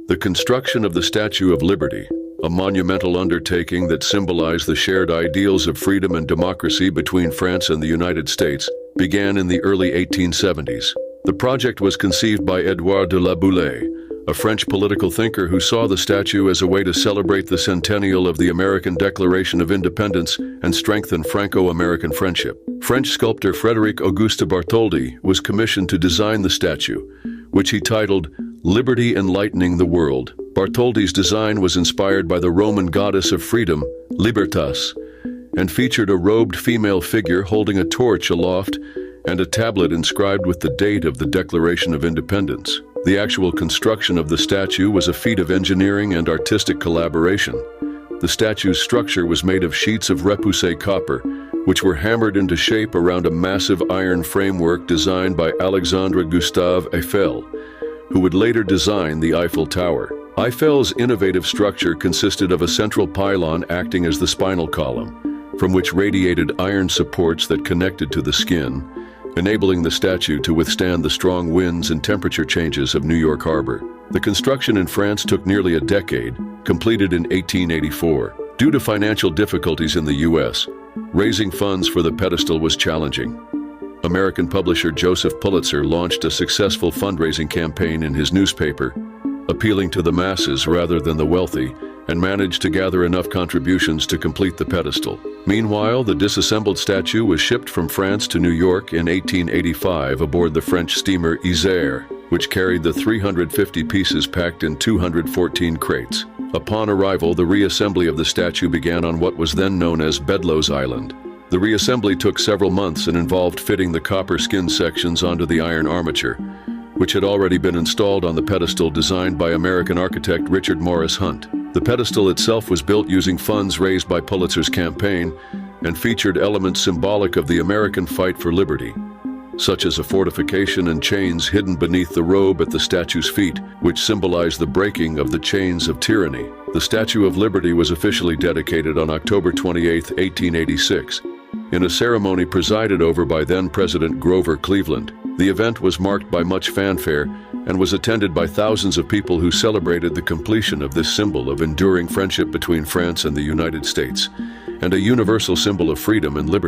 The construction of the Statue of Liberty, a monumental undertaking that symbolized the shared ideals of freedom and democracy between France and the United States, began in the early 1870s. The project was conceived by Édouard de La Boulaye, a French political thinker who saw the statue as a way to celebrate the centennial of the American Declaration of Independence and strengthen Franco-American friendship. French sculptor Frédéric Auguste Bartholdi was commissioned to design the statue, which he titled Liberty Enlightening the World. Bartholdi's design was inspired by the Roman goddess of freedom, Libertas, and featured a robed female figure holding a torch aloft and a tablet inscribed with the date of the Declaration of Independence. The actual construction of the statue was a feat of engineering and artistic collaboration. The statue's structure was made of sheets of repoussé copper, which were hammered into shape around a massive iron framework designed by Alexandre Gustave Eiffel, who would later design the Eiffel Tower. Eiffel's innovative structure consisted of a central pylon acting as the spinal column, from which radiated iron supports that connected to the skin, enabling the statue to withstand the strong winds and temperature changes of New York Harbor. The construction in France took nearly a decade, completed in 1884. Due to financial difficulties in the U.S., raising funds for the pedestal was challenging. American publisher Joseph Pulitzer launched a successful fundraising campaign in his newspaper, appealing to the masses rather than the wealthy, and managed to gather enough contributions to complete the pedestal. Meanwhile, the disassembled statue was shipped from France to New York in 1885 aboard the French steamer Isère, which carried the 350 pieces packed in 214 crates. Upon arrival, the reassembly of the statue began on what was then known as Bedloes Island. The reassembly took several months and involved fitting the copper skin sections onto the iron armature, which had already been installed on the pedestal designed by American architect Richard Morris Hunt. The pedestal itself was built using funds raised by Pulitzer's campaign and featured elements symbolic of the American fight for liberty, such as a fortification and chains hidden beneath the robe at the statue's feet, which symbolized the breaking of the chains of tyranny. The Statue of Liberty was officially dedicated on October 28, 1886, in a ceremony presided over by then-President Grover Cleveland. The event was marked by much fanfare and was attended by thousands of people who celebrated the completion of this symbol of enduring friendship between France and the United States, and a universal symbol of freedom and liberty.